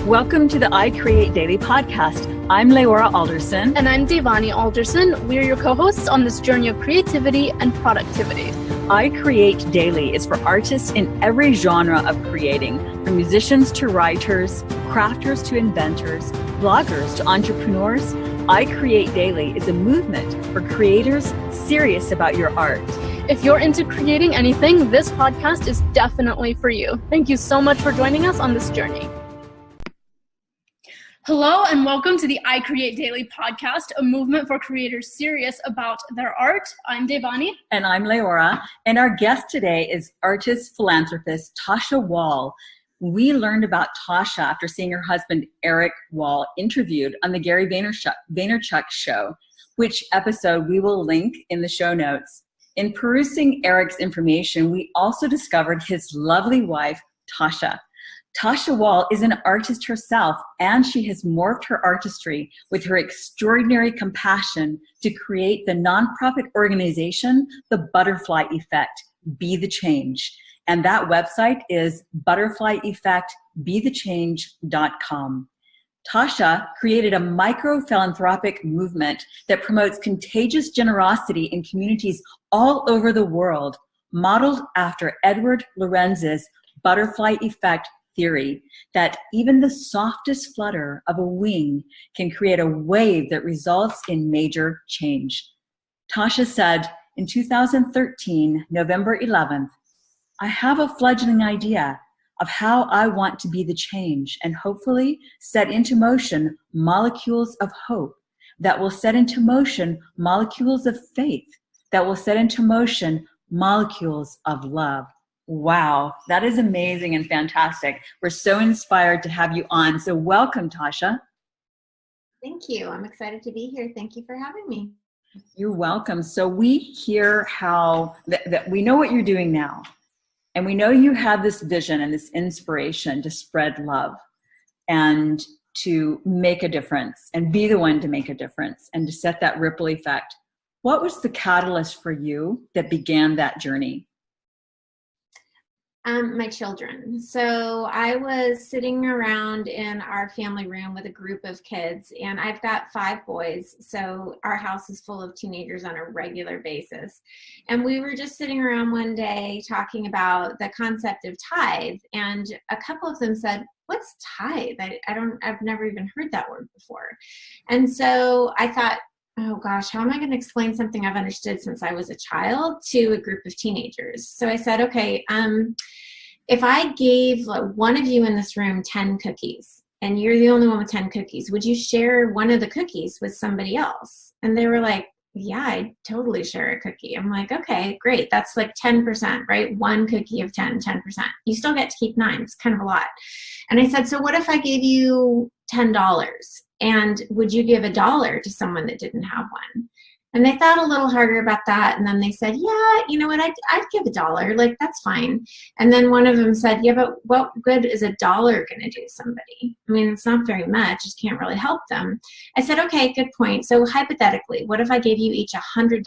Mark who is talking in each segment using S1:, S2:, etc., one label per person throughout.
S1: Welcome to the I Create Daily podcast. I'm Leora Alderson.
S2: And I'm Devani Alderson. We're your co-hosts on this journey of creativity and productivity.
S1: I Create Daily is for artists in every genre of creating, from musicians to writers, crafters to inventors, bloggers to entrepreneurs. I Create Daily is a movement for creators serious about your art.
S2: If you're into creating anything, this podcast is definitely for you. Thank you so much for joining us on this journey. Hello and welcome to the I Create Daily podcast, a movement for creators serious about their art. I'm Devani.
S1: And I'm Leora. And our guest today is artist philanthropist Tasha Wahl. We learned about Tasha after seeing her husband Erik Wahl interviewed on the Gary Vaynerchuk show, which episode we will link in the show notes. In perusing Erik's information, we also discovered his lovely wife, Tasha. Tasha Wahl is an artist herself, and she has morphed her artistry with her extraordinary compassion to create the nonprofit organization, The Butterfly Effect, Be the Change. And that website is butterflyeffectbethechange.com. Tasha created a micro-philanthropic movement that promotes contagious generosity in communities all over the world, modeled after Edward Lorenz's butterfly effect theory that even the softest flutter of a wing can create a wave that results in major change. Tasha said in 2013, November 11th, I have a fledgling idea of how I want to be the change and hopefully set into motion molecules of hope that will set into motion molecules of faith that will set into motion molecules of love. Wow, that is amazing and fantastic. We're so inspired to have you on. So welcome, Tasha.
S3: Thank you. I'm excited to be here. Thank you for having me.
S1: You're welcome. So we hear how that we know what you're doing now. And we know you have this vision and this inspiration to spread love and to make a difference and be the one to make a difference and to set that ripple effect. What was the catalyst for you that began that journey?
S3: My children. So I was sitting around in our family room with a group of kids, and I've got 5 boys. So our house is full of teenagers on a regular basis. And we were just sitting around one day talking about the concept of tithe. And a couple of them said, "What's tithe? I've never even heard that word before." And so I thought, oh gosh, how am I going to explain something I've understood since I was a child to a group of teenagers? So I said, okay, if I gave one of you in this room 10 cookies and you're the only one with 10 cookies, would you share one of the cookies with somebody else? And they were like, yeah, I totally share a cookie. I'm like, okay, great. That's like 10%, right? One cookie of 10%. You still get to keep 9. It's kind of a lot. And I said, so what if I gave you $10? And would you give $1 to someone that didn't have one? And they thought a little harder about that. And then they said, yeah, you know what? I'd give $1. Like, that's fine. And then one of them said, yeah, but what good is $1 going to do somebody? I mean, it's not very much. It can't really help them. I said, okay, good point. So hypothetically, what if I gave you each $100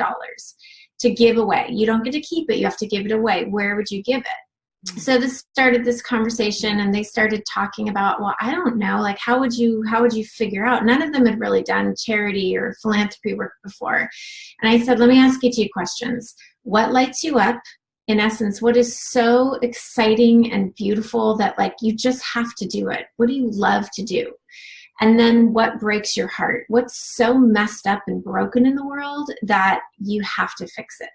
S3: to give away? You don't get to keep it. You have to give it away. Where would you give it? So this started this conversation, and they started talking about, well, I don't know, like, how would you figure out? None of them had really done charity or philanthropy work before. And I said, let me ask you 2 questions. What lights you up? In essence, what is so exciting and beautiful that, like, you just have to do it? What do you love to do? And then what breaks your heart? What's so messed up and broken in the world that you have to fix it?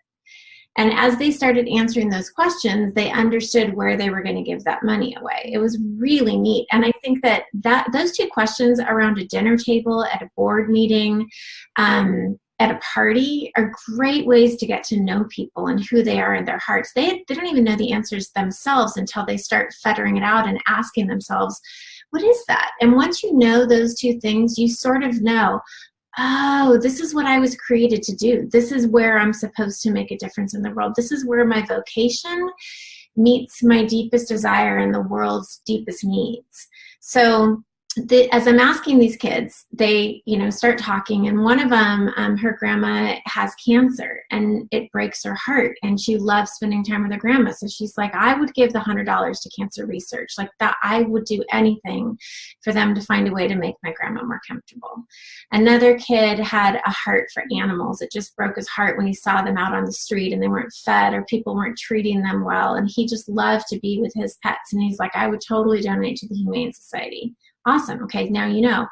S3: And as they started answering those questions, they understood where they were going to give that money away. It was really neat. And I think that those 2 questions around a dinner table, at a board meeting, at a party, are great ways to get to know people and who they are in their hearts. They don't even know the answers themselves until they start fettering it out and asking themselves, what is that? And once you know those 2 things, you sort of know, oh, this is what I was created to do. This is where I'm supposed to make a difference in the world. This is where my vocation meets my deepest desire and the world's deepest needs. So as I'm asking these kids, they, start talking, and one of them, her grandma has cancer and it breaks her heart, and she loves spending time with her grandma. So she's like, I would give the $100 to cancer research, like that. I would do anything for them to find a way to make my grandma more comfortable. Another kid had a heart for animals. It just broke his heart when he saw them out on the street and they weren't fed or people weren't treating them well. And he just loved to be with his pets. And he's like, I would totally donate to the Humane Society. Awesome. Okay, now you know.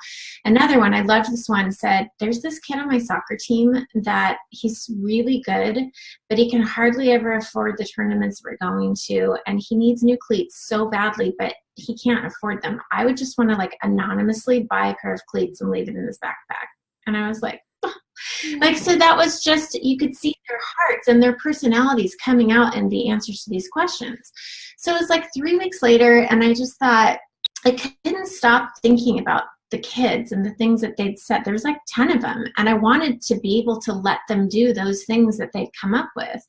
S3: Another one, I loved this one, said, there's this kid on my soccer team that he's really good, but he can hardly ever afford the tournaments we're going to, and he needs new cleats so badly, but he can't afford them. I would just want to anonymously buy a pair of cleats and leave it in his backpack. And I was like, oh. So that was just, you could see their hearts and their personalities coming out in the answers to these questions. So it was 3 weeks later, and I just thought, I couldn't stop thinking about the kids and the things that they'd said. There was 10 of them, and I wanted to be able to let them do those things that they'd come up with.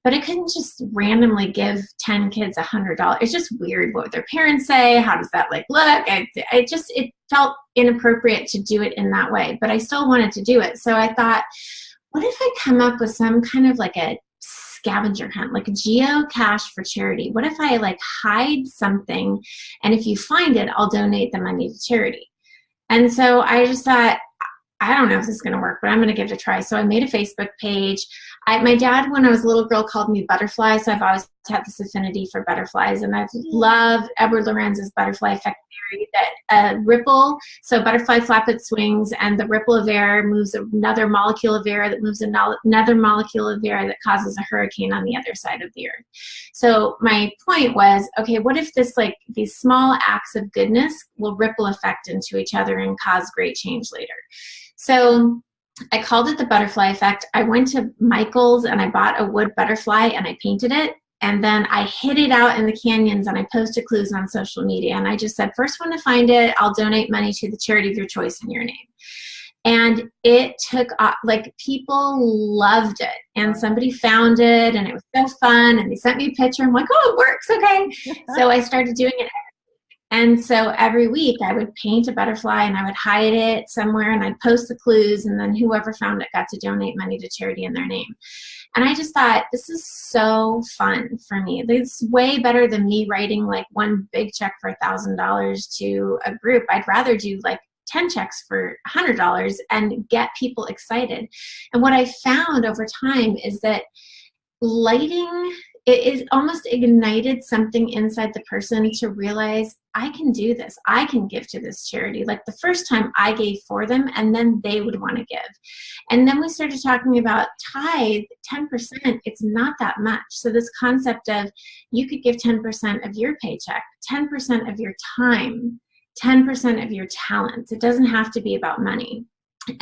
S3: But I couldn't just randomly give 10 kids $100. It's just weird. What would their parents say? How does that look? It felt inappropriate to do it in that way, but I still wanted to do it. So I thought, what if I come up with some kind of a scavenger hunt, like a geocache for charity? What if I hide something, and if you find it, I'll donate the money to charity? And so I just thought, I don't know if this is going to work, but I'm going to give it a try. So I made a Facebook page. My dad, when I was a little girl, called me Butterfly, so I've always had this affinity for butterflies, and I've loved Edward Lorenz's butterfly effect theory, that ripple, so butterfly flap its wings, and the ripple of air moves another molecule of air that moves another molecule of air that causes a hurricane on the other side of the earth. So my point was, okay, what if these small acts of goodness will ripple effect into each other and cause great change later? So I called it the butterfly effect. I went to Michael's and I bought a wood butterfly and I painted it. And then I hid it out in the canyons and I posted clues on social media. And I just said, first one to find it, I'll donate money to the charity of your choice in your name. And it took off, people loved it. And somebody found it and it was so fun. And they sent me a picture. I'm like, oh, it works. Okay. So I started doing it. And so every week I would paint a butterfly and I would hide it somewhere and I'd post the clues, and then whoever found it got to donate money to charity in their name. And I just thought, this is so fun for me. It's way better than me writing one big check for $1,000 to a group. I'd rather do 10 checks for $100 and get people excited. And what I found over time is that lighting, it almost ignited something inside the person to realize, I can do this. I can give to this charity. The first time I gave for them, and then they would want to give. And then we started talking about tithe, 10%. It's not that much. So this concept of you could give 10% of your paycheck, 10% of your time, 10% of your talents. It doesn't have to be about money.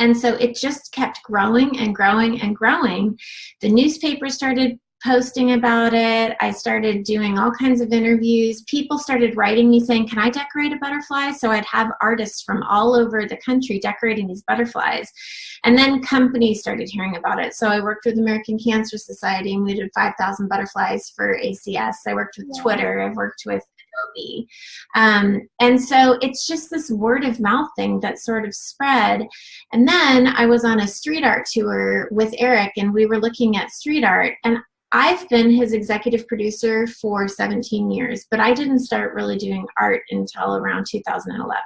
S3: And so it just kept growing and growing and growing. The newspaper started posting about it. I started doing all kinds of interviews. People started writing me saying, can I decorate a butterfly? So I'd have artists from all over the country decorating these butterflies. And then companies started hearing about it. So I worked with American Cancer Society and we did 5,000 butterflies for ACS. I worked with Twitter. I've worked with Adobe. And so it's just this word of mouth thing that sort of spread. And then I was on a street art tour with Erik, and we were looking at street art, and I've been his executive producer for 17 years, but I didn't start really doing art until around 2011.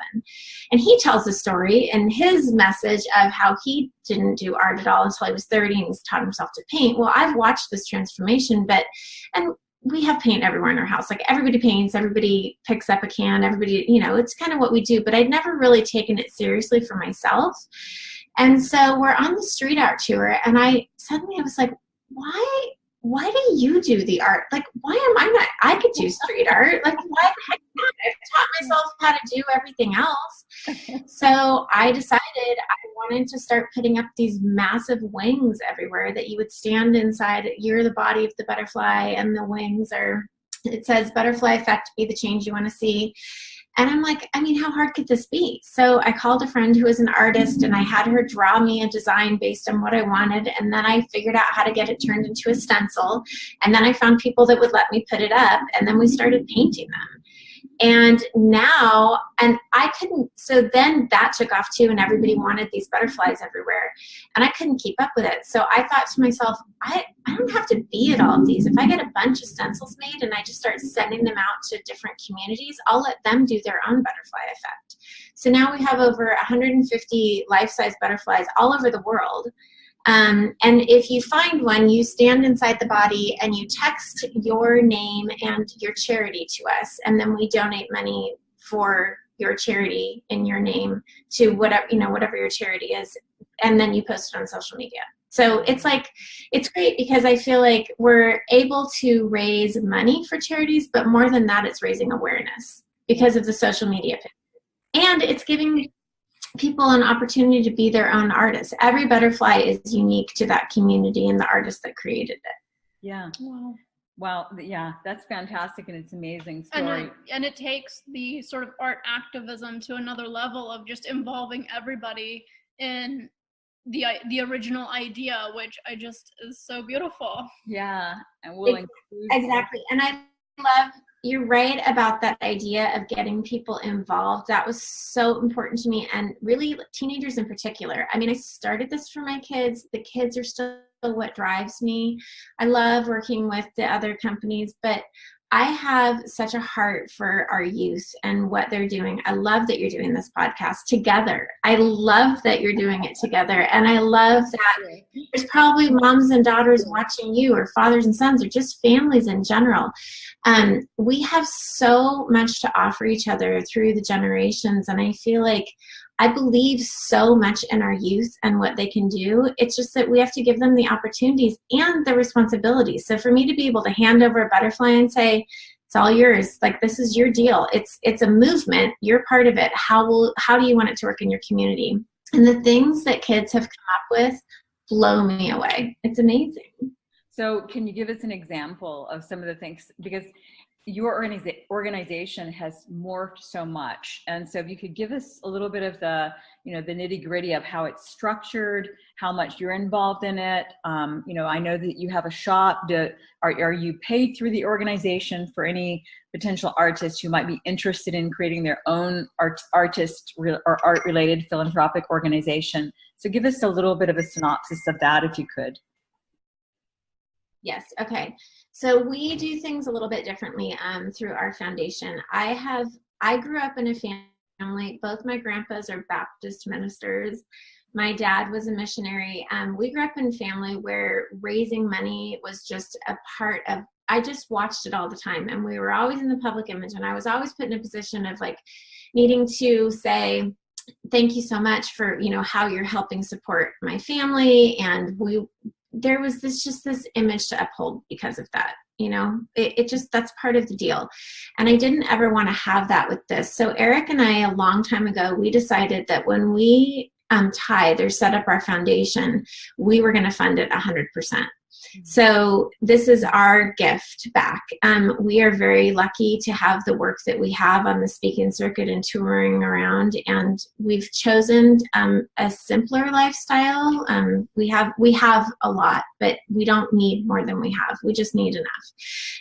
S3: And he tells the story in his message of how he didn't do art at all until he was 30 and he's taught himself to paint. Well, I've watched this transformation, and we have paint everywhere in our house. Everybody paints, everybody picks up a can, everybody, it's kind of what we do, but I'd never really taken it seriously for myself. And so we're on the street art tour, and I was like, why do you do the art? Why am I not? I could do street art. Why the heck not? I've taught myself how to do everything else. So I decided I wanted to start putting up these massive wings everywhere that you would stand inside. You're the body of the butterfly, and the wings it says butterfly effect, be the change you want to see. And I'm like, how hard could this be? So I called a friend who was an artist, and I had her draw me a design based on what I wanted. And then I figured out how to get it turned into a stencil. And then I found people that would let me put it up. And then we started painting them. And now, and I couldn't, so then that took off too, and everybody wanted these butterflies everywhere, and I couldn't keep up with it. So I thought to myself, I don't have to be at all of these. If I get a bunch of stencils made and I just start sending them out to different communities, I'll let them do their own butterfly effect. So now we have over 150 life-size butterflies all over the world. And if you find one, you stand inside the body and you text your name and your charity to us, and then we donate money for your charity in your name to whatever your charity is, and then you post it on social media. So it's great because I feel like we're able to raise money for charities, but more than that, it's raising awareness because of the social media. And it's giving people an opportunity to be their own artists. Every butterfly is unique to that community and the artist that created it.
S1: Yeah. Wow. Yeah, that's fantastic, and it's an amazing story.
S2: And it takes the sort of art activism to another level of just involving everybody in the original idea, which I just is so beautiful.
S1: Yeah, and we'll include
S3: exactly. And I love, you're right about that idea of getting people involved. That was so important to me, and really teenagers in particular. I mean, I started this for my kids. The kids are still what drives me. I love working with the other companies, but I have such a heart for our youth and what they're doing. I love that you're doing this podcast together. I love that you're doing it together. And I love that there's probably moms and daughters watching you, or fathers and sons, or just families in general. We have so much to offer each other through the generations. And I feel like I believe so much in our youth and what they can do. It's just that we have to give them the opportunities and the responsibilities. So for me to be able to hand over a butterfly and say, it's all yours, like, this is your deal. It's a movement. You're part of it. How do you want it to work in your community? And the things that kids have come up with blow me away. It's amazing.
S1: So can you give us an example of some of the things, because your organization has morphed so much. And so if you could give us a little bit of the nitty gritty of how it's structured, how much you're involved in it. I know that you have a shop. Are you paid through the organization for any potential artists who might be interested in creating their own art related philanthropic organization? So give us a little bit of a synopsis of that, if you could.
S3: Yes. Okay. So we do things a little bit differently through our foundation. I grew up in a family. Both my grandpas are Baptist ministers. My dad was a missionary. We grew up in a family where raising money was just a part of, I just watched it all the time. And we were always in the public image. And I was always put in a position of like needing to say, thank you so much for, how you're helping support my family. And there was this image to uphold because of that. That's part of the deal. And I didn't ever want to have that with this. So Erik and I, a long time ago, we decided that when we tithe or set up our foundation, we were going to fund it 100%. So this is our gift back. We are very lucky to have the work that we have on the speaking circuit and touring around, and we've chosen a simpler lifestyle. We have a lot, but we don't need more than we have. We just need enough.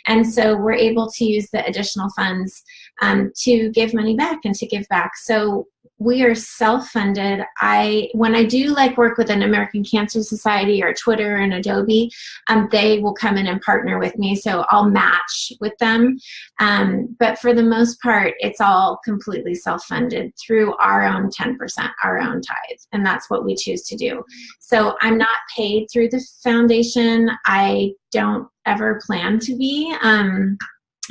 S3: And so we're able to use the additional funds to give money back and to give back. So we are self-funded. When I do work with an American Cancer Society or Twitter and Adobe, they will come in and partner with me. So I'll match with them. But for the most part, it's all completely self-funded through our own 10%, our own tithe. And that's what we choose to do. So I'm not paid through the foundation. I don't ever plan to be.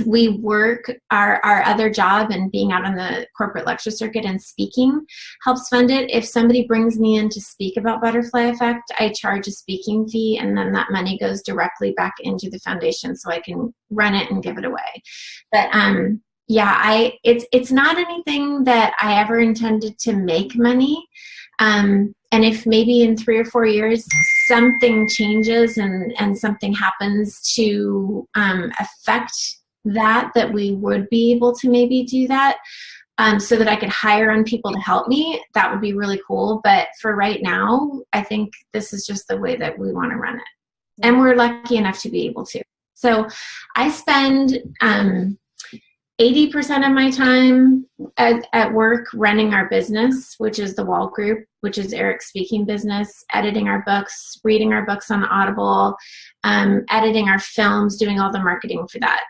S3: We work our other job, and being out on the corporate lecture circuit and speaking helps fund it. If somebody brings me in to speak about Butterfly Effect, I charge a speaking fee, and then that money goes directly back into the foundation so I can run it and give it away. But it's not anything that I ever intended to make money. And if maybe in 3 or 4 years something changes and something happens to affect that we would be able to maybe do that so that I could hire on people to help me, that would be really cool. But for right now, I think this is just the way that we want to run it. And we're lucky enough to be able to. So I spend 80% of my time at work running our business, which is the Wahl Group, which is Erik's speaking business, editing our books, reading our books on Audible, editing our films, doing all the marketing for that.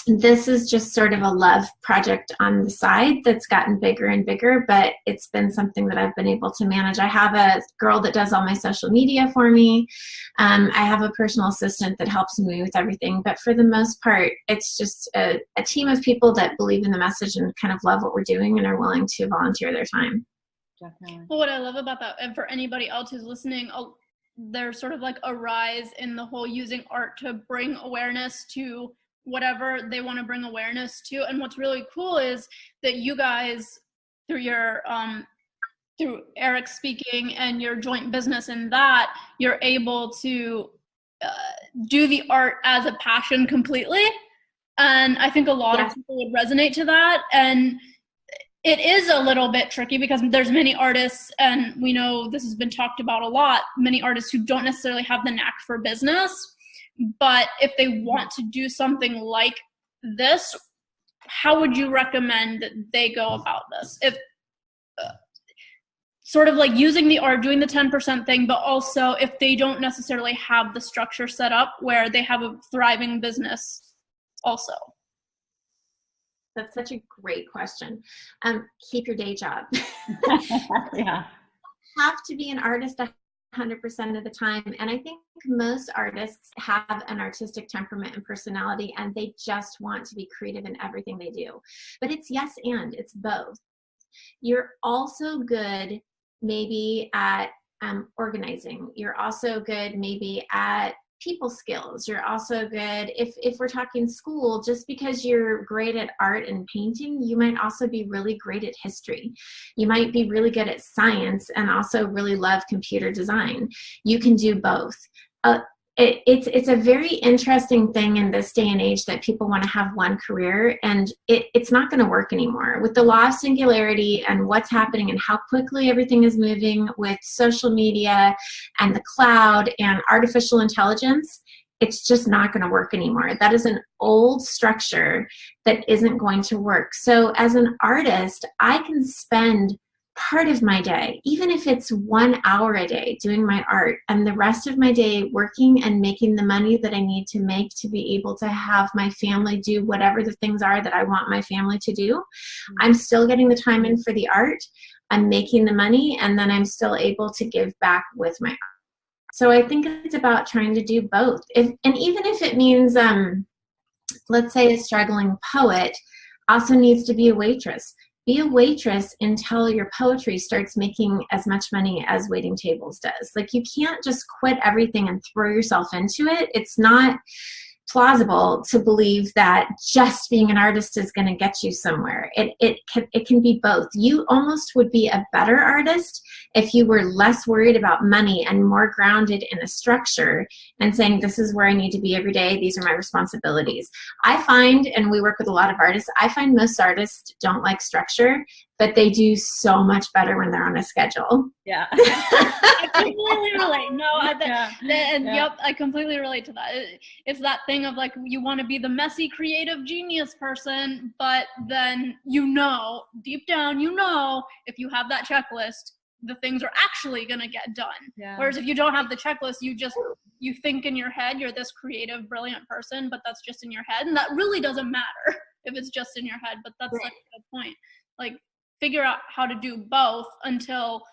S3: This is just sort of a love project on the side that's gotten bigger and bigger, but it's been something that I've been able to manage. I have a girl that does all my social media for me. I have a personal assistant that helps me with everything, but for the most part, it's just a team of people that believe in the message and kind of love what we're doing and are willing to volunteer their time.
S1: Definitely.
S2: Well, what I love about that, and for anybody else who's listening, there's sort of like a rise in the whole using art to bring awareness to whatever they want to bring awareness to. And what's really cool is that you guys, through your through Erik speaking and your joint business in that, you're able to do the art as a passion completely. And I think a lot of people would resonate to that. And it is a little bit tricky because there's many artists, and we know this has been talked about a lot, many artists who don't necessarily have the knack for business. But if they want to do something like this, how would you recommend that they go about this? If sort of like using the art, doing the 10% thing, but also if they don't necessarily have the structure set up where they have a thriving business also.
S3: That's such a great question. Keep your day job.
S1: Yeah.
S3: Have to be an artist 100% of the time. And I think most artists have an artistic temperament and personality, and they just want to be creative in everything they do. But it's yes and, it's both. You're also good maybe at organizing. You're also good maybe at people skills. You're also good, if we're talking school, just because you're great at art and painting, you might also be really great at history. You might be really good at science and also really love computer design. You can do both. It's a very interesting thing in this day and age that people want to have one career, and it's not going to work anymore. With the law of singularity and what's happening and how quickly everything is moving with social media and the cloud and artificial intelligence, it's just not going to work anymore. That is an old structure that isn't going to work. So as an artist, I can spend part of my day, even if it's 1 hour a day doing my art, and the rest of my day working and making the money that I need to make to be able to have my family do whatever the things are that I want my family to do. I'm still getting the time in for the art, I'm making the money, and then I'm still able to give back with my art. So I think it's about trying to do both. And even if it means, let's say a struggling poet also needs to be a waitress. Be a waitress until your poetry starts making as much money as waiting tables does. Like, you can't just quit everything and throw yourself into it. It's not plausible to believe that just being an artist is going to get you somewhere. It can be both. You almost would be a better artist if you were less worried about money and more grounded in a structure and saying, this is where I need to be every day. These are my responsibilities. I find, and we work with a lot of artists, I find most artists don't like structure, but they do so much better when they're on a schedule.
S1: Yeah.
S2: I completely relate. Yep, I completely relate to that. It's that thing of like, you want to be the messy, creative genius person, but then deep down, if you have that checklist, the things are actually going to get done. Yeah. Whereas if you don't have the checklist, you think in your head you're this creative, brilliant person, but that's just in your head. And that really doesn't matter if it's just in your head, but that's like the point. Like, figure out how to do both until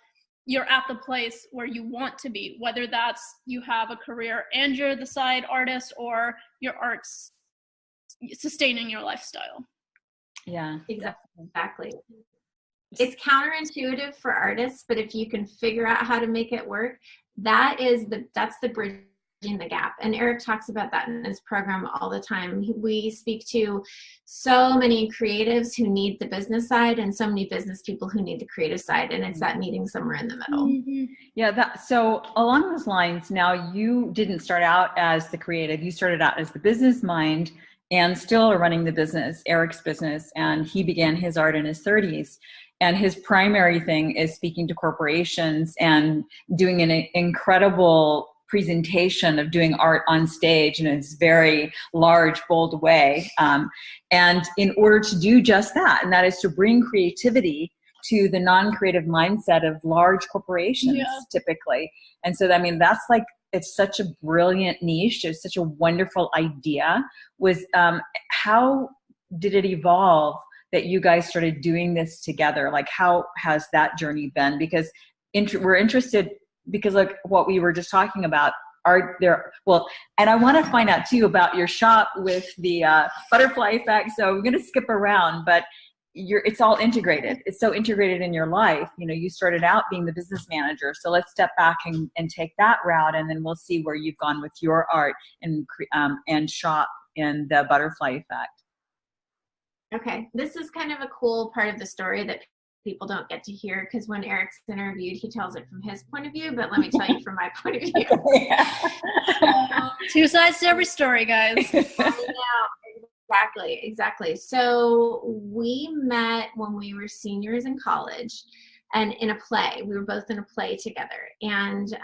S2: you're at the place where you want to be, whether that's you have a career and you're the side artist, or your art's sustaining your lifestyle.
S1: Yeah,
S3: exactly. It's counterintuitive for artists, but if you can figure out how to make it work, that's the bridging the gap. And Erik talks about that in his program all the time. We speak to so many creatives who need the business side and so many business people who need the creative side, and it's that meeting somewhere in the middle.
S1: Mm-hmm. Yeah, so along those lines, now you didn't start out as the creative, you started out as the business mind and still are running the business, Erik's business, and he began his art in his 30s. And his primary thing is speaking to corporations and doing an incredible presentation of doing art on stage in this very large, bold way. And in order to do just that, and that is to bring creativity to the non-creative mindset of large corporations, typically. And so, I mean, that's like, it's such a brilliant niche. It's such a wonderful idea. How did it evolve that you guys started doing this together? Like, how has that journey been? Because we're interested, because like what we were just talking about, are there, well, and I want to find out too about your shop with the butterfly effect. So we're going to skip around, but it's all integrated. It's so integrated in your life. You know, you started out being the business manager. So let's step back and take that route, and then we'll see where you've gone with your art and shop in the butterfly effect.
S3: Okay, this is kind of a cool part of the story that people don't get to hear, because when Erik's interviewed, he tells it from his point of view, but let me tell you from my point of view.
S2: Two sides to every story, guys.
S3: Exactly. So we met when we were seniors in college, and in a play. We were both in a play together, and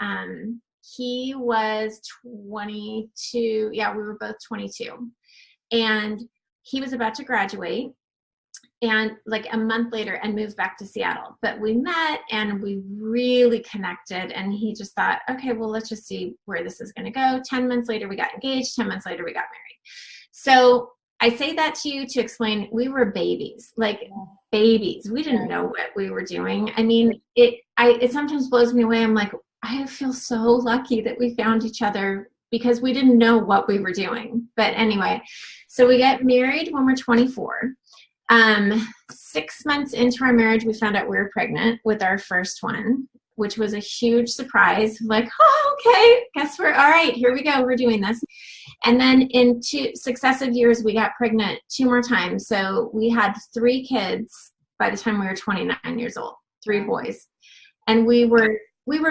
S3: he was 22. Yeah, we were both 22, and he was about to graduate, and like a month later, and moved back to Seattle. But we met and we really connected, and he just thought, okay, well, let's just see where this is going to go. 10 months later, we got engaged. 10 months later, we got married. So I say that to you to explain, we were babies, like babies. We didn't know what we were doing. I mean, it sometimes blows me away. I'm like, I feel so lucky that we found each other, because we didn't know what we were doing. But anyway, so we got married when we're 24. 6 months into our marriage, we found out we were pregnant with our first one, which was a huge surprise. Like, oh, okay, guess we're all right. Here we go. We're doing this. And then in 2 successive years, we got pregnant 2 more times. So we had 3 kids by the time we were 29 years old, 3 boys. And we were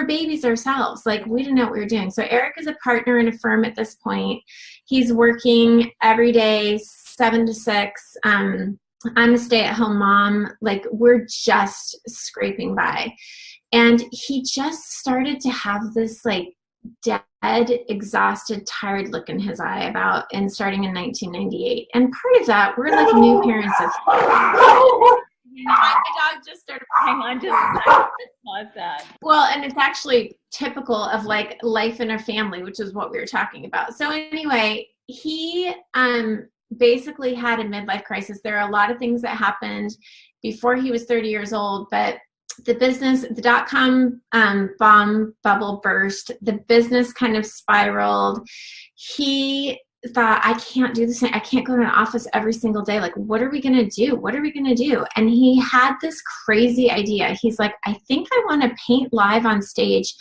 S3: babies ourselves. Like, we didn't know what we were doing. So Erik is a partner in a firm at this point. He's working every day, 7 to 6. I'm a stay-at-home mom. Like, we're just scraping by. And he just started to have this like dead, exhausted, tired look in his eye and starting in 1998. And part of that, we're like new parents of my dog just started. Hang on just a second. Pause that. Well, and it's actually typical of like life in a family, which is what we were talking about. So anyway, he basically had a midlife crisis. There are a lot of things that happened before he was 30 years old, but the dot-com bomb bubble burst. The business kind of spiraled. He thought, I can't do this. I can't go to an office every single day. Like, what are we going to do? What are we going to do? And he had this crazy idea. He's like, I think I want to paint live on stage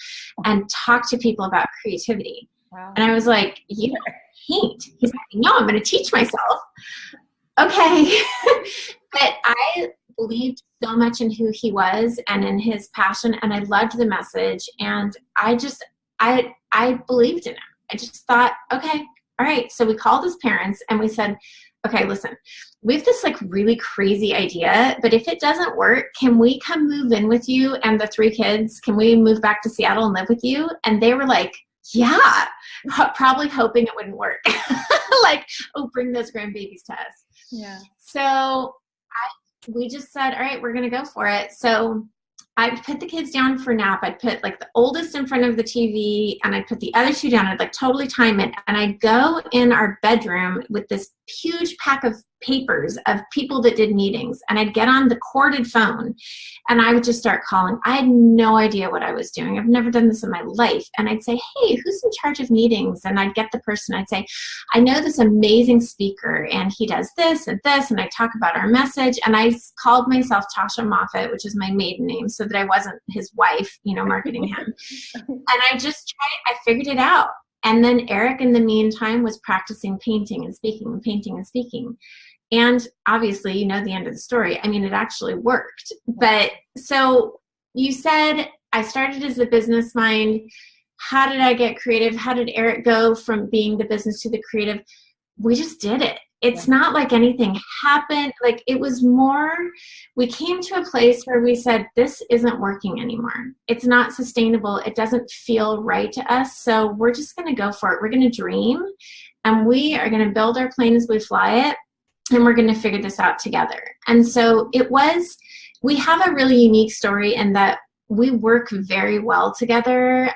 S3: and talk to people about creativity. Wow. And I was like, you don't paint? He's like, no, I'm going to teach myself. Okay. But I believed so much in who he was and in his passion, and I loved the message, and I believed in him. I just thought, okay, all right. So we called his parents and we said, okay, listen, we have this like really crazy idea, but if it doesn't work, can we come move in with you and the 3 kids? Can we move back to Seattle and live with you? And they were like, yeah, probably hoping it wouldn't work. Like, oh, bring those grandbabies to us.
S2: Yeah.
S3: So we just said, all right, we're going to go for it. So I put the kids down for nap. I'd put like the oldest in front of the TV, and I'd put the other 2 down. I'd like totally time it. And I'd go in our bedroom with this huge pack of papers of people that did meetings. And I'd get on the corded phone and I would just start calling. I had no idea what I was doing. I've never done this in my life. And I'd say, hey, who's in charge of meetings? And I'd get the person. I'd say, I know this amazing speaker and he does this and this. And I talk about our message. And I called myself Tasha Moffat, which is my maiden name, so that I wasn't his wife, marketing him. And I just I figured it out. And then Erik, in the meantime, was practicing painting and speaking and painting and speaking. And obviously, you know the end of the story. I mean, it actually worked. But so you said I started as a business mind. How did I get creative? How did Erik go from being the business to the creative? We just did it. It's not like anything happened. Like, it was more, we came to a place where we said, this isn't working anymore. It's not sustainable. It doesn't feel right to us. So we're just going to go for it. We're going to dream, and we are going to build our plane as we fly it, and we're going to figure this out together. And so we have a really unique story in that we work very well together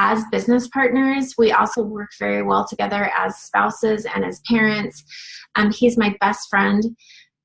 S3: as business partners. We also work very well together as spouses and as parents. He's my best friend.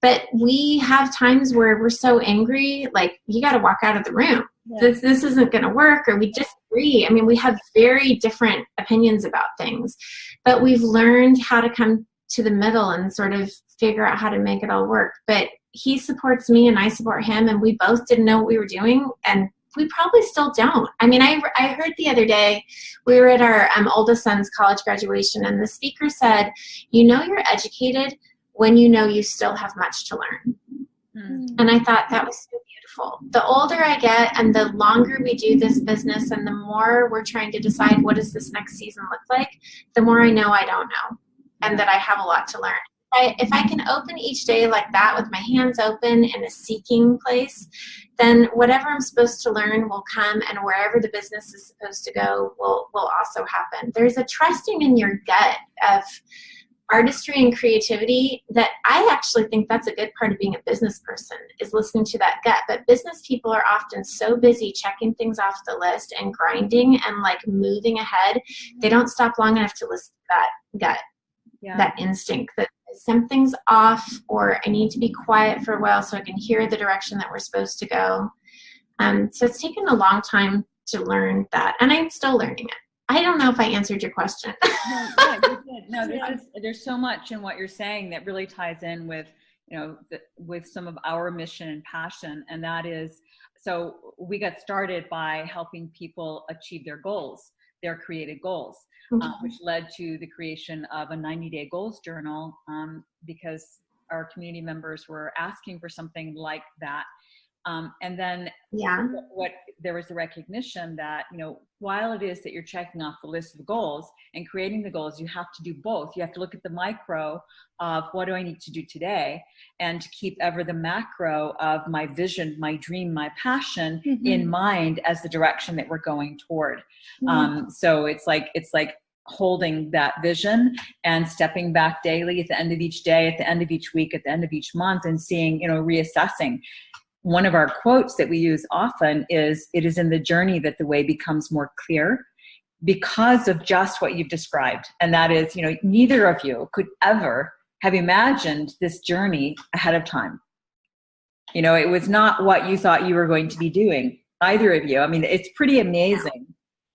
S3: But we have times where we're so angry, like, you got to walk out of the room. Yeah. This isn't going to work, or we disagree. I mean, we have very different opinions about things, but we've learned how to come to the middle and sort of figure out how to make it all work. But he supports me and I support him, and we both didn't know what we were doing, and we probably still don't. I mean, I heard the other day, we were at our oldest son's college graduation, and the speaker said, you're educated when you know you still have much to learn. Mm-hmm. And I thought that was so beautiful. The older I get and the longer we do this business and the more we're trying to decide what does this next season look like, the more I know I don't know, and that I have a lot to learn. If I can open each day like that with my hands open in a seeking place, then whatever I'm supposed to learn will come, and wherever the business is supposed to go will also happen. There's a trusting in your gut of artistry and creativity that I actually think that's a good part of being a business person, is listening to that gut. But business people are often so busy checking things off the list and grinding and like moving ahead, they don't stop long enough to listen to that gut, that instinct that something's off, or I need to be quiet for a while so I can hear the direction that we're supposed to go. So it's taken a long time to learn that, and I'm still learning it. I don't know if I answered your question.
S1: No, you did. No, there's so much in what you're saying that really ties in with, with some of our mission and passion, and that is, so we got started by helping people achieve their goals, their created goals. Which led to the creation of a 90-day goals journal, because our community members were asking for something like that. And then there was the recognition that, while it is that you're checking off the list of goals and creating the goals, you have to do both. You have to look at the micro of what do I need to do today, and to keep ever the macro of my vision, my dream, my passion in mind as the direction that we're going toward. So it's like holding that vision and stepping back daily at the end of each day, at the end of each week, at the end of each month, and seeing, reassessing. One of our quotes that we use often is, it is in the journey that the way becomes more clear, because of just what you've described. And that is, neither of you could ever have imagined this journey ahead of time. It was not what you thought you were going to be doing, either of you. I mean, it's pretty amazing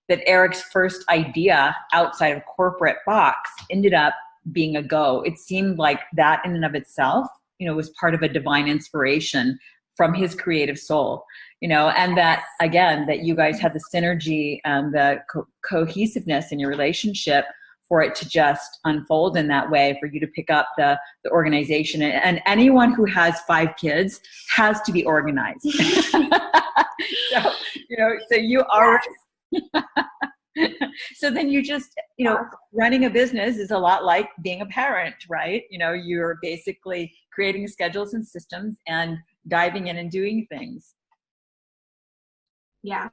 S1: that Erik's first idea outside of corporate box ended up being a go. It seemed like that in and of itself, was part of a divine inspiration from his creative soul, and that, again, that you guys had the synergy and the cohesiveness in your relationship for it to just unfold in that way, for you to pick up the organization. And anyone who has 5 kids has to be organized. So you are. So then you just, running a business is a lot like being a parent, right? You're basically creating schedules and systems and diving in and doing things.
S3: Yeah,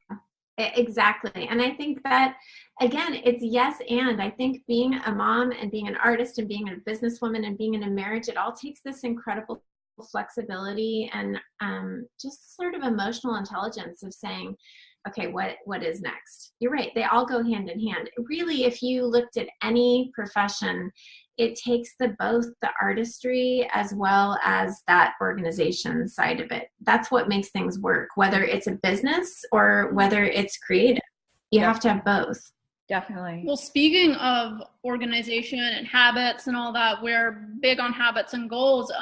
S3: exactly. And I think that, again, it's yes. And I think being a mom and being an artist and being a businesswoman and being in a marriage, it all takes this incredible flexibility and just sort of emotional intelligence of saying, okay, what is next? You're right. They all go hand in hand. Really, if you looked at any profession, it takes both the artistry as well as that organization side of it. That's what makes things work, whether it's a business or whether it's creative. You have to have both.
S1: Definitely.
S2: Well, speaking of organization and habits and all that, we're big on habits and goals.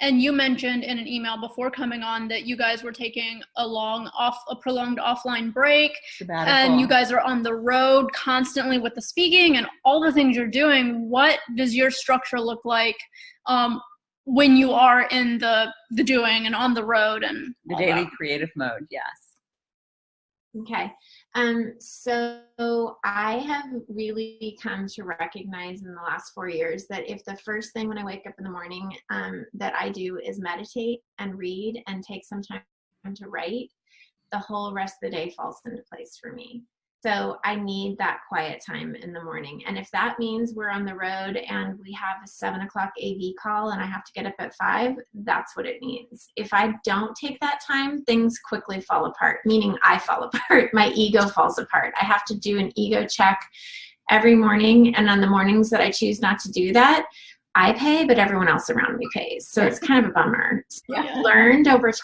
S2: And you mentioned in an email before coming on that you guys were taking a prolonged offline break.
S1: Sabbatical.
S2: And you guys are on the road constantly with the speaking and all the things you're doing. What does your structure look like when you are in the doing and on the road and
S1: the daily creative mode? Yes.
S3: Okay. So I have really come to recognize in the last 4 years that if the first thing when I wake up in the morning that I do is meditate and read and take some time to write, the whole rest of the day falls into place for me. So I need that quiet time in the morning. And if that means we're on the road and we have a 7 o'clock AV call and I have to get up at 5, that's what it means. If I don't take that time, things quickly fall apart, meaning I fall apart. My ego falls apart. I have to do an ego check every morning. And on the mornings that I choose not to do that, I pay, but everyone else around me pays. So it's kind of a bummer. So I've learned over time.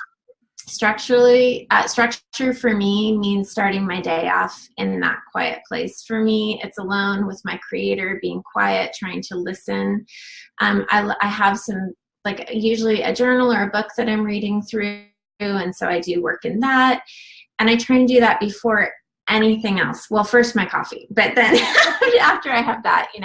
S3: Structure for me means starting my day off in that quiet place. For me, it's alone with my creator, being quiet, trying to listen. I have some, like usually a journal or a book that I'm reading through, and so I do work in that. And I try and do that before anything else. Well, first my coffee, but then after I have that, and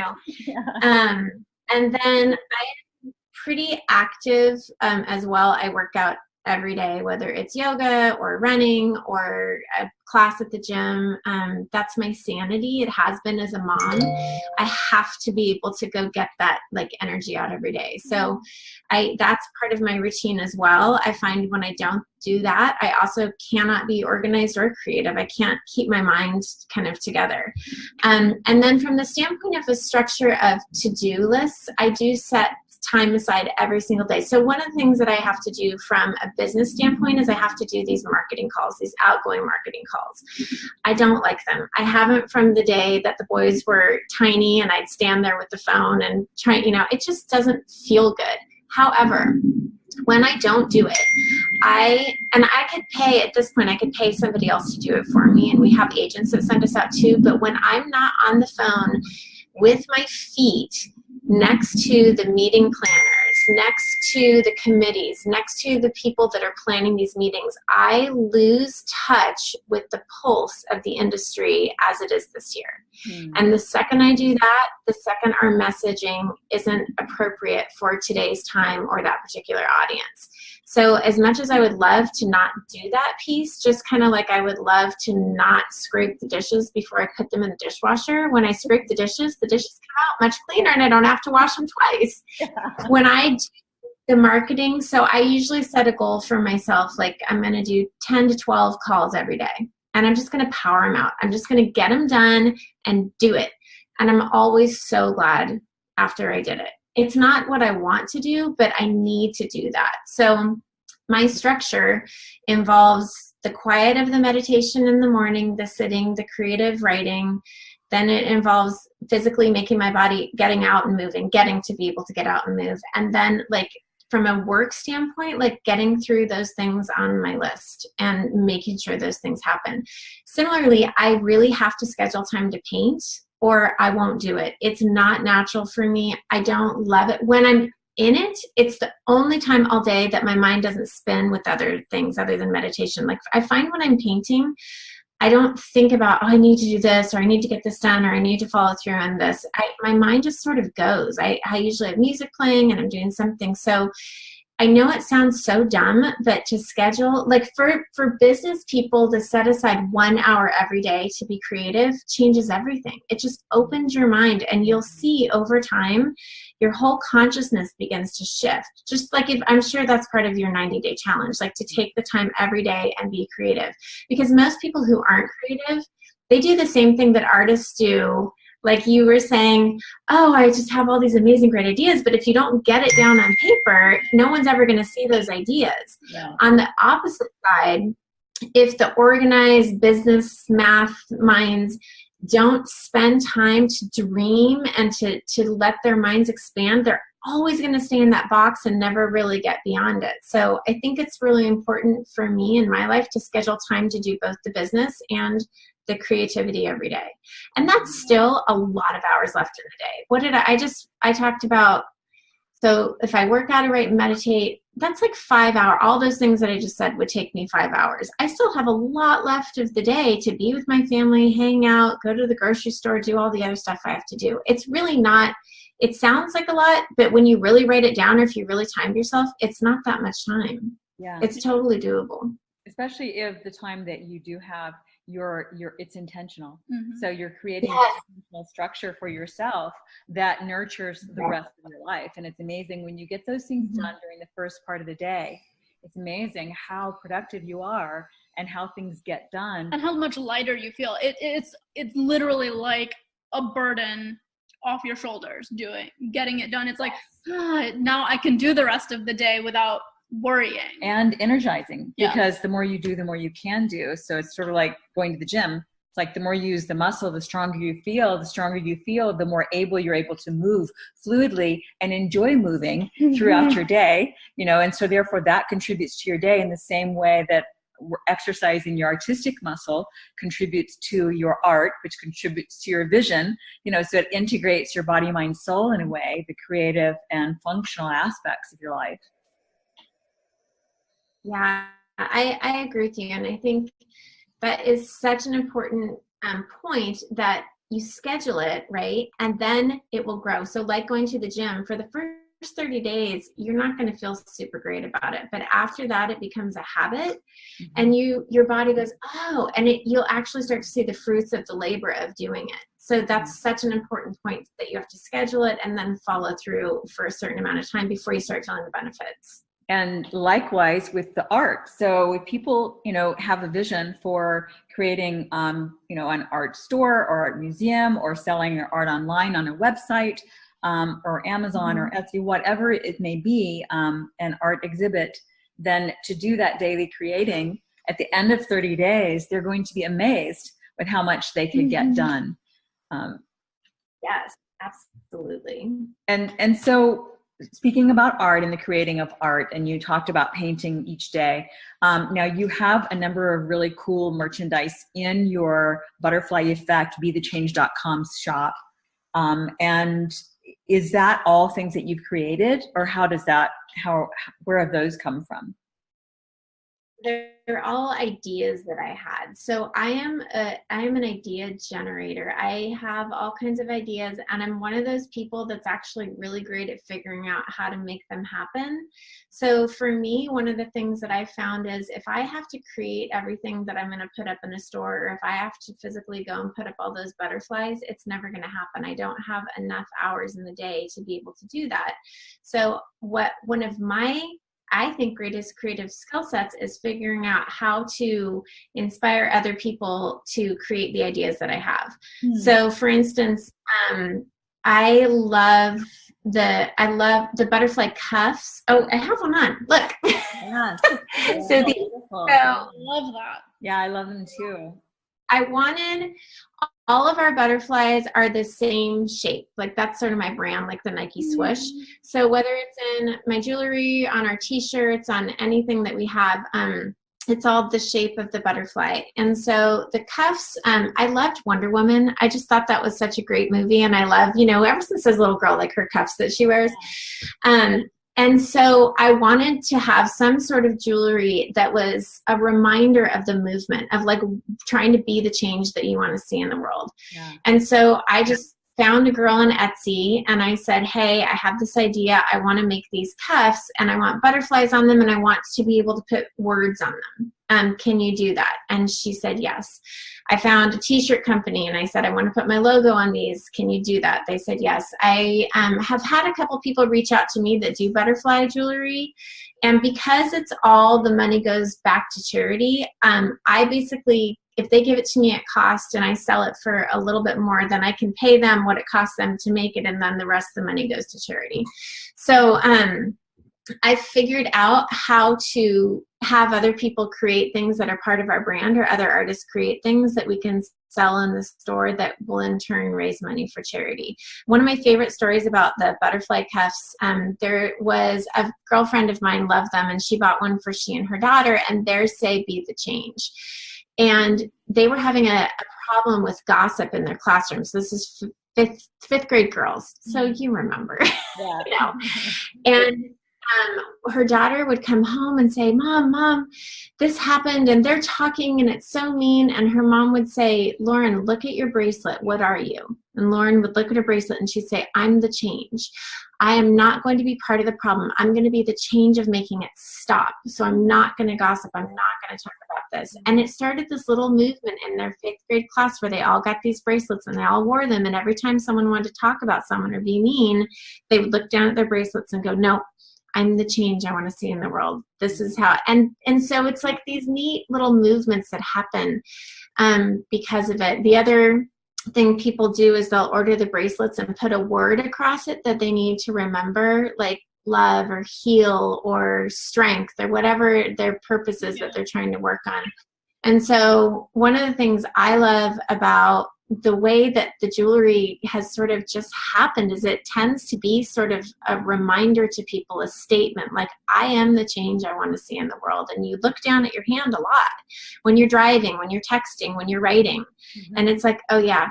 S3: then I'm pretty active as well. I work out every day, whether it's yoga or running or a class at the gym. That's my sanity. It has been as a mom. I have to be able to go get that like energy out every day. So that's part of my routine as well. I find when I don't do that, I also cannot be organized or creative. I can't keep my mind kind of together. And then from the standpoint of a structure of to-do lists, I do set time aside every single day. So one of the things that I have to do from a business standpoint is I have to do these marketing calls, these outgoing marketing calls. I don't like them. I haven't from the day that the boys were tiny and I'd stand there with the phone and try, it just doesn't feel good. However, when I don't do it, I could pay, at this point, I could pay somebody else to do it for me. And we have agents that send us out too. But when I'm not on the phone with my feet next to the meeting planners, next to the committees, next to the people that are planning these meetings, I lose touch with the pulse of the industry as it is this year. And the second I do that, the second our messaging isn't appropriate for today's time or that particular audience. So as much as I would love to not do that piece, just kind of like I would love to not scrape the dishes before I put them in the dishwasher. When I scrape the dishes come out much cleaner and I don't have to wash them twice. Yeah. When I do the marketing, so I usually set a goal for myself, like I'm going to do 10 to 12 calls every day. And I'm just going to power them out. I'm just going to get them done and do it. And I'm always so glad after I did it. It's not what I want to do, but I need to do that. So my structure involves the quiet of the meditation in the morning, the sitting, the creative writing. Then it involves physically making my body, getting out and moving, getting to be able to get out and move. And then like from a work standpoint, like getting through those things on my list and making sure those things happen. Similarly, I really have to schedule time to paint or I won't do it. It's not natural for me. I don't love it. When I'm in it, it's the only time all day that my mind doesn't spin with other things other than meditation. Like I find when I'm painting, I don't think about, I need to do this, or I need to get this done, or I need to follow through on this. My mind just sort of goes. I usually have music playing and I'm doing something. So I know it sounds so dumb, but to schedule, like for business people to set aside 1 hour every day to be creative changes everything. It just opens your mind and you'll see over time, your whole consciousness begins to shift. Just like if I'm sure that's part of your 90-day challenge, like to take the time every day and be creative. Because most people who aren't creative, they do the same thing that artists do. Like you were saying, oh, I just have all these amazing, great ideas. But if you don't get it down on paper, no one's ever going to see those ideas. Yeah. On the opposite side, if the organized business math minds don't spend time to dream and to let their minds expand, they're always going to stay in that box and never really get beyond it. So I think it's really important for me in my life to schedule time to do both the business and the creativity every day. And that's still a lot of hours left in the day. What did I talked about, so if I work out or write and meditate, that's like 5 hours. All those things that I just said would take me 5 hours. I still have a lot left of the day to be with my family, hang out, go to the grocery store, do all the other stuff I have to do. It's really not, it sounds like a lot, but when you really write it down, or if you really time yourself, it's not that much time. Yeah. It's totally doable.
S1: Especially if the time that you do have it's intentional.
S2: Mm-hmm.
S1: So you're creating an intentional structure for yourself that nurtures the rest of your life. And it's amazing when you get those things done during the first part of the day. It's amazing how productive you are and how things get done.
S2: And how much lighter you feel. It's literally like a burden off your shoulders getting it done. It's like, now I can do the rest of the day without worrying.
S1: And energizing, because the more you do, the more you can do. So it's sort of like going to the gym. It's like the more you use the muscle, the stronger you feel. The stronger you feel, the more you're able to move fluidly and enjoy moving throughout your day, and so therefore that contributes to your day in the same way that exercising your artistic muscle contributes to your art, which contributes to your vision, so it integrates your body, mind, soul in a way, the creative and functional aspects of your life.
S3: Yeah, I agree with you. And I think that is such an important point, that you schedule it, right? And then it will grow. So like going to the gym, for the first 30 days, you're not going to feel super great about it. But after that, it becomes a habit, and your body goes, oh, and you'll actually start to see the fruits of the labor of doing it. So that's such an important point, that you have to schedule it and then follow through for a certain amount of time before you start feeling the benefits.
S1: And likewise with the art. So if people, have a vision for creating, an art store or art museum, or selling their art online on a website, or Amazon or Etsy, whatever it may be, an art exhibit, then to do that daily creating, at the end of 30 days, they're going to be amazed with how much they could get done.
S3: Yes, absolutely.
S1: And so, speaking about art and the creating of art, and you talked about painting each day. Now you have a number of really cool merchandise in your Butterfly Effect, BeTheChange.com shop. And is that all things that you've created, or where have those come from?
S3: They're all ideas that I had. So I am an idea generator. I have all kinds of ideas, and I'm one of those people that's actually really great at figuring out how to make them happen. So for me, one of the things that I found is, if I have to create everything that I'm going to put up in a store, or if I have to physically go and put up all those butterflies, it's never going to happen. I don't have enough hours in the day to be able to do that. So one of my, I think, greatest creative skill sets is figuring out how to inspire other people to create the ideas that I have. So for instance, I love the butterfly cuffs. Oh, I have one on. Look.
S1: Yeah.
S2: I love that.
S1: Yeah, I love them too.
S3: I wanted all of our butterflies are the same shape. Like, that's sort of my brand, like the Nike swoosh. So whether it's in my jewelry, on our t-shirts, on anything that we have, it's all the shape of the butterfly. And so the cuffs, I loved Wonder Woman. I just thought that was such a great movie. And I love, ever since I was a little girl, like her cuffs that she wears. And so I wanted to have some sort of jewelry that was a reminder of the movement, of like trying to be the change that you want to see in the world. Yeah. And so I just found a girl on Etsy, and I said, hey, I have this idea. I want to make these cuffs, and I want butterflies on them, and I want to be able to put words on them. Can you do that? And she said yes. I found a t-shirt company, and I said, I want to put my logo on these. Can you do that? They said yes. I have had a couple people reach out to me that do butterfly jewelry, and because it's all the money goes back to charity, I basically, if they give it to me at cost and I sell it for a little bit more, then I can pay them what it costs them to make it, and then the rest of the money goes to charity. So I figured out how to have other people create things that are part of our brand, or other artists create things that we can sell in the store that will in turn raise money for charity. One of my favorite stories about the butterfly cuffs, there was a girlfriend of mine loved them, and she bought one for she and her daughter, and theirs say "Be the Change." And they were having a problem with gossip in their classrooms. This is fifth grade girls, so you remember. Yeah. And her daughter would come home and say, Mom, this happened and they're talking and it's so mean. And her mom would say, Lauren, look at your bracelet. What are you? And Lauren would look at her bracelet and she'd say, I'm the change. I am not going to be part of the problem. I'm going to be the change of making it stop. So I'm not going to gossip. I'm not going to talk about this. And it started this little movement in their 5th grade class where they all got these bracelets and they all wore them. And every time someone wanted to talk about someone or be mean, they would look down at their bracelets and go, no, I'm the change I want to see in the world. This is how, and so it's like these neat little movements that happen because of it. The other thing people do is they'll order the bracelets and put a word across it that they need to remember, like love or heal or strength or whatever their purpose is that they're trying to work on. And so one of the things I love about the way that the jewelry has sort of just happened is it tends to be sort of a reminder to people, a statement like, I am the change I want to see in the world. And you look down at your hand a lot when you're driving, when you're texting, when you're writing. Mm-hmm. And it's like, oh yeah.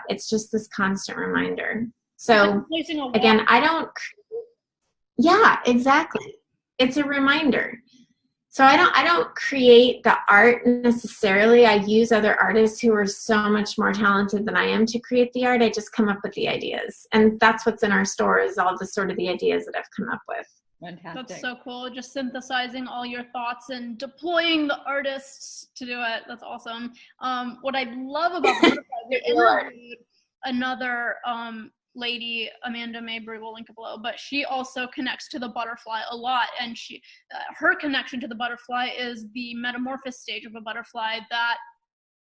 S3: It's just this constant reminder. So again, yeah, exactly. It's a reminder. So I don't create the art necessarily. I use other artists who are so much more talented than I am to create the art. I just come up with the ideas. And that's what's in our store is all the sort of the ideas that I've come up with.
S2: Fantastic. That's so cool. Just synthesizing all your thoughts and deploying the artists to do it. That's awesome. What I love about the we interviewed another lady, Amanda Mabry, will link it below, but she also connects to the butterfly a lot, and she her connection to the butterfly is the metamorphosis stage of a butterfly that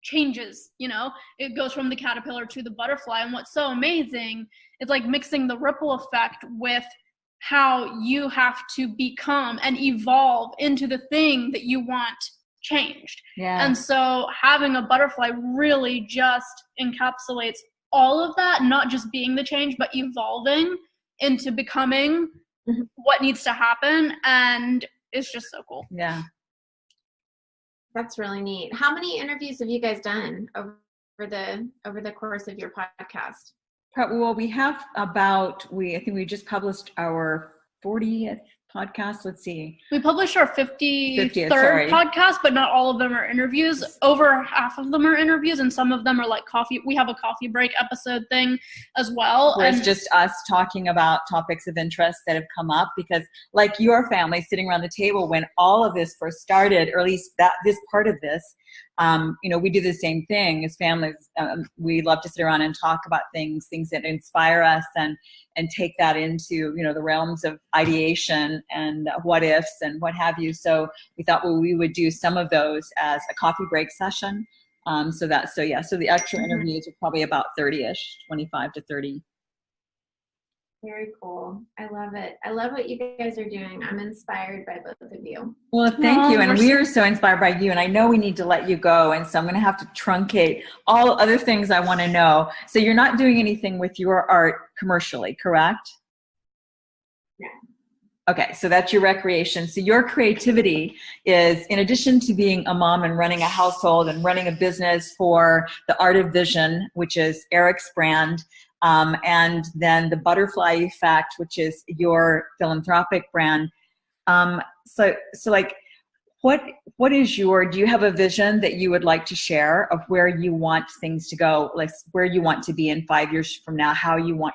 S2: changes, it goes from the caterpillar to the butterfly. And what's so amazing is like mixing the ripple effect with how you have to become and evolve into the thing that you want changed. Yeah. And so having a butterfly really just encapsulates all of that, not just being the change, but evolving into becoming what needs to happen. And it's just so cool.
S1: Yeah.
S3: That's really neat. How many interviews have you guys done over the course of your podcast?
S1: Well, we have I think we just published our 40th podcast. Let's see.
S2: We published our 53rd podcast, but not all of them are interviews. Over half of them are interviews, and some of them are like coffee. We have a coffee break episode thing as well.
S1: Where it's just us talking about topics of interest that have come up, because like your family sitting around the table when all of this first started, or at least this part of this, we do the same thing as families. We love to sit around and talk about things that inspire us and take that into, the realms of ideation and what ifs and what have you. So we thought, we would do some of those as a coffee break session. So the actual interviews are probably about 30-ish, 25 to 30.
S3: Very cool. I love it. I love what you guys are doing. I'm inspired by both of you.
S1: Well, thank you. And we are so inspired by you. And I know we need to let you go. And so I'm going to have to truncate all other things I want to know. So you're not doing anything with your art commercially, correct?
S3: Yeah.
S1: Okay. So that's your recreation. So your creativity is, in addition to being a mom and running a household and running a business for the Art of Vision, which is Erik's brand, and then the Butterfly Effect, which is your philanthropic brand. So like, what is do you have a vision that you would like to share of where you want things to go, like where you want to be in 5 years from now, how you want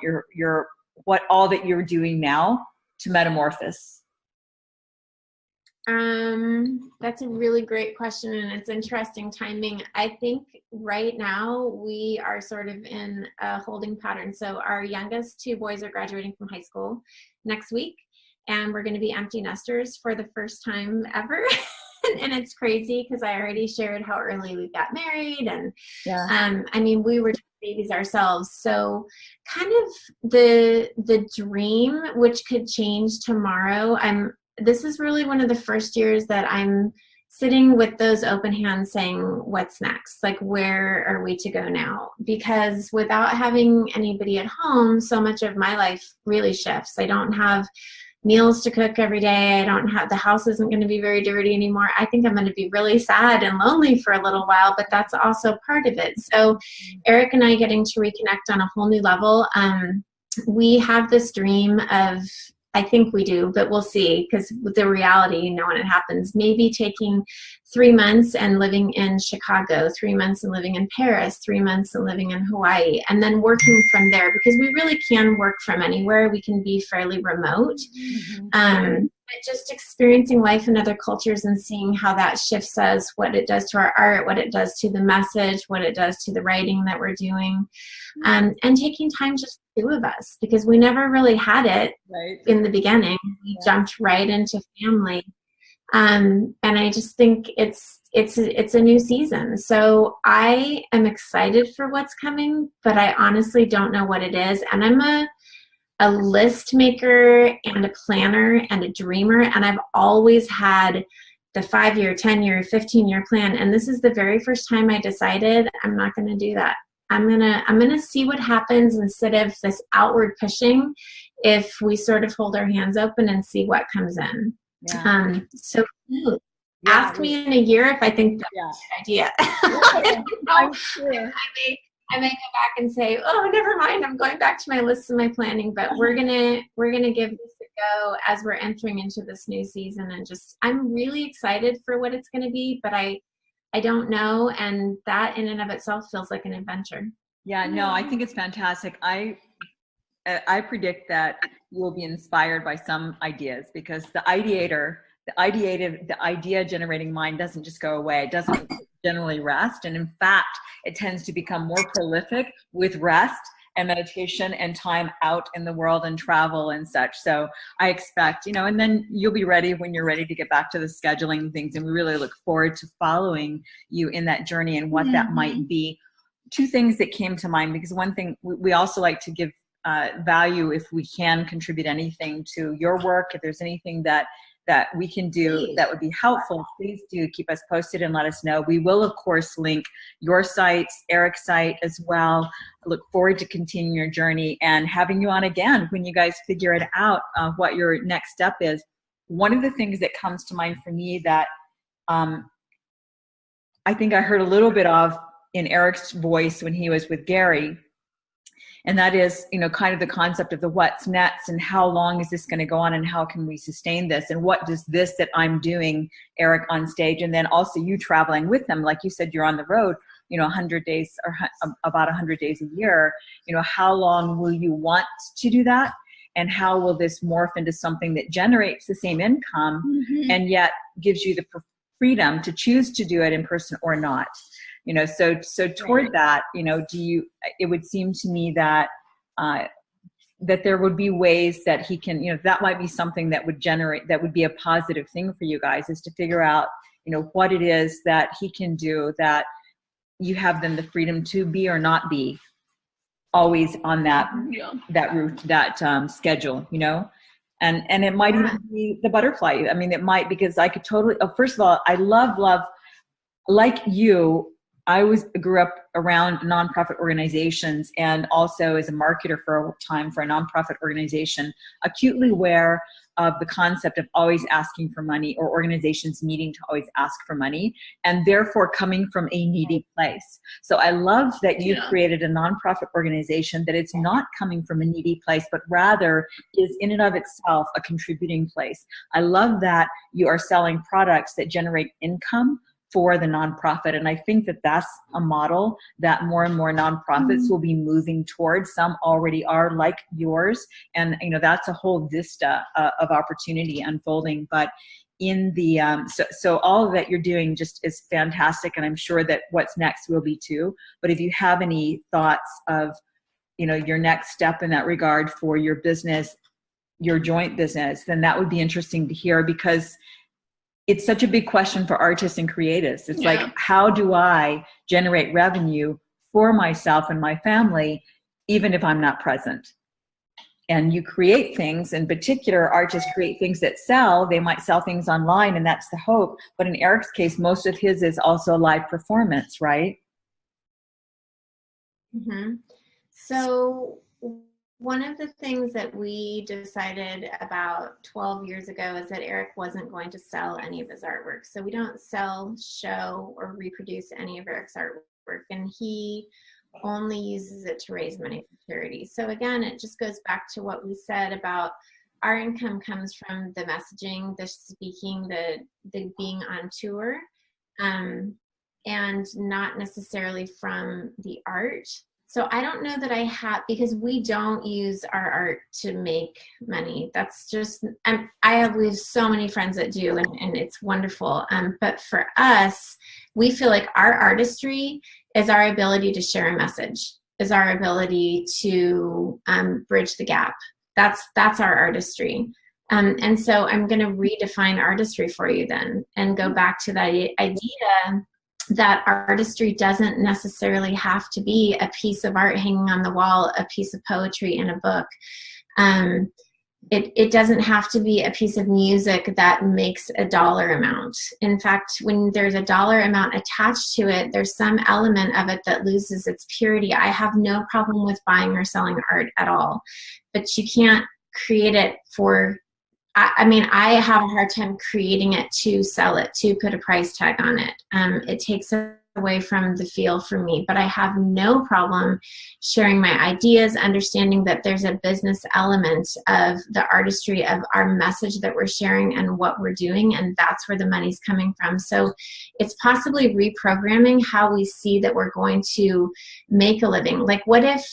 S1: what all that you're doing now to metamorphose?
S3: That's a really great question, and it's interesting timing. I think right now we are sort of in a holding pattern. So our youngest 2 boys are graduating from high school next week, and we're going to be empty nesters for the first time ever. And it's crazy because I already shared how early we got married, and we were babies ourselves. So kind of the dream, which could change tomorrow. This is really one of the first years that I'm sitting with those open hands saying, what's next? Like, where are we to go now? Because without having anybody at home, so much of my life really shifts. I don't have meals to cook every day. The house isn't going to be very dirty anymore. I think I'm going to be really sad and lonely for a little while, but that's also part of it. So Erik and I getting to reconnect on a whole new level. We have this dream of I think we do, but we'll see, because with the reality, you know, when it happens, maybe taking 3 months and living in Chicago, 3 months and living in Paris, 3 months and living in Hawaii, and then working from there, because we really can work from anywhere. We can be fairly remote. But just experiencing life in other cultures and seeing how that shifts us, what it does to our art, what it does to the message, what it does to the writing that we're doing, and taking time just the two of us, because we never really had it in the beginning. We jumped right into family. And I just think it's a new season. So I am excited for what's coming, but I honestly don't know what it is. And I'm a list maker and a planner and a dreamer, and I've always had the 5-year, 10-year, 15-year plan. And this is the very first time I decided I'm not going to do that. I'm gonna see what happens instead of this outward pushing. If we sort of hold our hands open and see what comes in. So ask me in a year if I think that's a good idea. I'm sure. I may go back and say, oh, never mind, I'm going back to my lists and my planning, but we're gonna give this a go as we're entering into this new season. And just, I'm really excited for what it's gonna be, but I don't know, and that in and of itself feels like an adventure.
S1: Yeah, no, I think it's fantastic. I predict that you will be inspired by some ideas, because the ideator, the idea generating mind doesn't just go away. It doesn't generally rest. And in fact, it tends to become more prolific with rest and meditation and time out in the world and travel and such. So I expect, you know, and then you'll be ready when you're ready to get back to the scheduling things. And we really look forward to following you in that journey and what that might be. 2 things that came to mind, because one thing we also like to give value, if we can contribute anything to your work, if there's anything that we can do that would be helpful, please do keep us posted and let us know. We will, of course, link your sites, Erik's site as well. I look forward to continuing your journey and having you on again when you guys figure it out, what your next step is. One of the things that comes to mind for me that I think I heard a little bit of in Erik's voice when he was with Gary, and that is, you know, kind of the concept of the what's next and how long is this going to go on and how can we sustain this, and what does this that I'm doing, Erik, on stage, and then also you traveling with them, like you said, you're on the road, you know, 100 days or about 100 days a year, you know, how long will you want to do that? And how will this morph into something that generates the same income and yet gives you the freedom to choose to do it in person or not? You know, so toward that, you know, it would seem to me that that there would be ways that he can, you know, that might be something that would generate, that would be a positive thing for you guys, is to figure out, you know, what it is that he can do that you have then the freedom to be or not be always on that route, that schedule, you know. And it might even be the butterfly. I mean, it might, because I could totally, first of all, I love, like you, I grew up around nonprofit organizations, and also as a marketer for a time for a nonprofit organization, acutely aware of the concept of always asking for money, or organizations needing to always ask for money, and therefore coming from a needy place. So I love that you created a nonprofit organization that it's not coming from a needy place, but rather is in and of itself a contributing place. I love that you are selling products that generate income for the nonprofit. And I think that that's a model that more and more nonprofits will be moving towards. Some already are, like yours. And, you know, that's a whole vista of opportunity unfolding. But in the, so all of that you're doing just is fantastic. And I'm sure that what's next will be too. But if you have any thoughts of, you know, your next step in that regard for your business, your joint business, then that would be interesting to hear, because it's such a big question for artists and creatives. It's like, how do I generate revenue for myself and my family, even if I'm not present? And you create things, in particular, artists create things that sell. They might sell things online, and that's the hope. But in Erik's case, most of his is also live performance, right?
S3: So one of the things that we decided about 12 years ago is that Erik wasn't going to sell any of his artwork. So we don't sell, show, or reproduce any of Erik's artwork, and he only uses it to raise money for charity. So again, it just goes back to what we said about our income comes from the messaging, the speaking, the being on tour, and not necessarily from the art. So I don't know that I have, because we don't use our art to make money. That's just, we have so many friends that do, and it's wonderful. But for us, we feel like our artistry is our ability to share a message, is our ability to bridge the gap. That's our artistry. And so I'm going to redefine artistry for you then, and go back to that idea that artistry doesn't necessarily have to be a piece of art hanging on the wall, a piece of poetry in a book. It doesn't have to be a piece of music that makes a dollar amount. In fact, when there's a dollar amount attached to it, there's some element of it that loses its purity. I have no problem with buying or selling art at all, but you can't create it for, I have a hard time creating it to sell it, to put a price tag on it. It takes away from the feel for me, but I have no problem sharing my ideas, understanding that there's a business element of the artistry of our message that we're sharing and what we're doing, and that's where the money's coming from. So it's possibly reprogramming how we see that we're going to make a living. Like, what if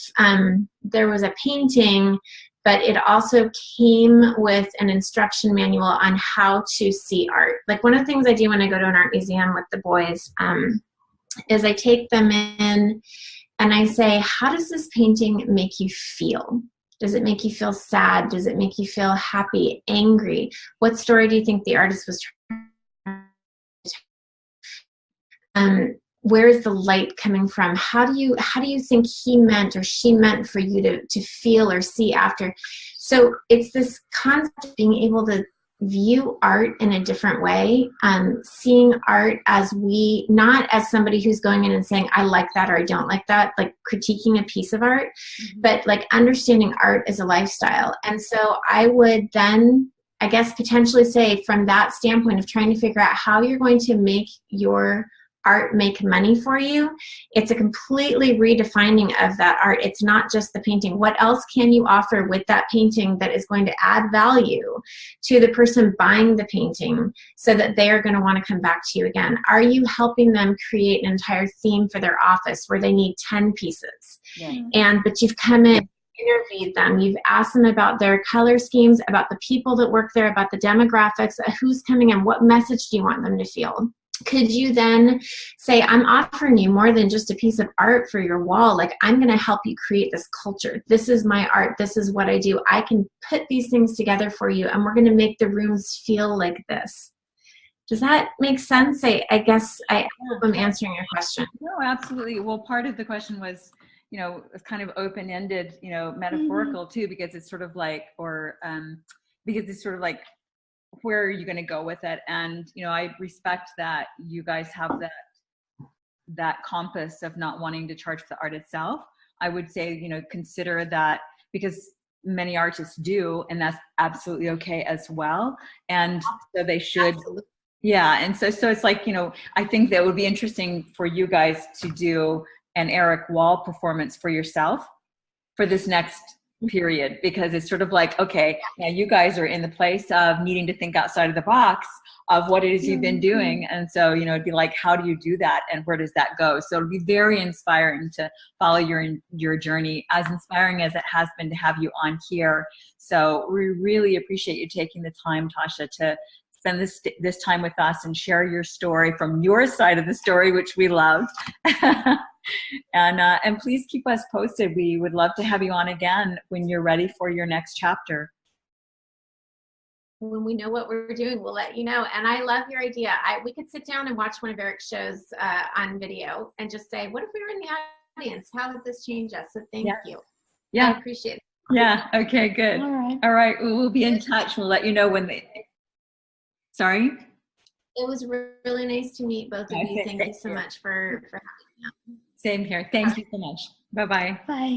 S3: there was a painting, but it also came with an instruction manual on how to see art? Like, one of the things I do when I go to an art museum with the boys is I take them in and I say, how does this painting make you feel? Does it make you feel sad? Does it make you feel happy, angry? What story do you think the artist was trying to tell? Where is the light coming from? How do you think he meant or she meant for you to feel or see after? So it's this concept of being able to view art in a different way, seeing art as not as somebody who's going in and saying, I like that or I don't like that, like critiquing a piece of art, but like understanding art as a lifestyle. And so I would then, I guess, potentially say, from that standpoint of trying to figure out how you're going to make your art make money for you, it's a completely redefining of that art. It's not just the painting. What else can you offer with that painting that is going to add value to the person buying the painting so that they are going to want to come back to you again? Are you helping them create an entire theme for their office where they need 10 pieces? Yeah. But you've come in, interviewed them, you've asked them about their color schemes, about the people that work there, about the demographics, who's coming in, what message do you want them to feel? Could you then say, I'm offering you more than just a piece of art for your wall. Like, I'm going to help you create this culture. This is my art. This is what I do. I can put these things together for you, and we're going to make the rooms feel like this. Does that make sense? I guess I hope I'm answering your question.
S1: No, absolutely. Well, part of the question was, it's kind of open-ended, metaphorical too, because it's sort of like, where are you going to go with it? And, I respect that you guys have that compass of not wanting to charge for the art itself. I would say, consider that, because many artists do, and that's absolutely okay as well. And so they should. Absolutely. Yeah. And so it's like, I think that would be interesting for you guys to do an Erik Wahl performance for yourself for this next period, because it's sort of like, okay, now you guys are in the place of needing to think outside of the box of what it is you've been doing. And so, it'd be like, how do you do that? And where does that go? So it'll be very inspiring to follow your journey, as inspiring as it has been to have you on here. So we really appreciate you taking the time, Tasha, to spend this time with us and share your story from your side of the story, which we loved. And please keep us posted. We would love to have you on again when you're ready for your next chapter.
S3: When we know what we're doing, we'll let you know. And I love your idea. We could sit down and watch one of Erik's shows on video and just say, what if we were in the audience? How would this change us? So thank you.
S1: Yeah.
S3: I appreciate it.
S1: Yeah. Okay, good. All right. We'll be in touch. We'll let you know when Sorry?
S3: It was really nice to meet both of you. Thank you so much for having me.
S1: Same here. Thank you so much. Bye-bye.
S2: Bye.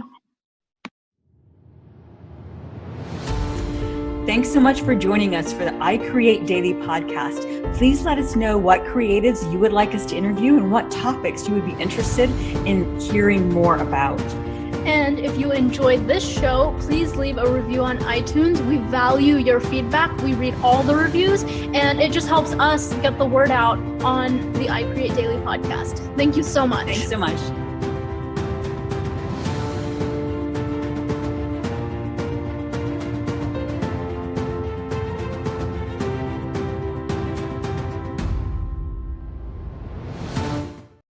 S1: Thanks so much for joining us for the I Create Daily podcast. Please let us know what creatives you would like us to interview and what topics you would be interested in hearing more about.
S2: And if you enjoyed this show, please leave a review on iTunes. We value your feedback. We read all the reviews, and it just helps us get the word out on the I Create Daily podcast. Thank you so much.
S1: Thanks so much.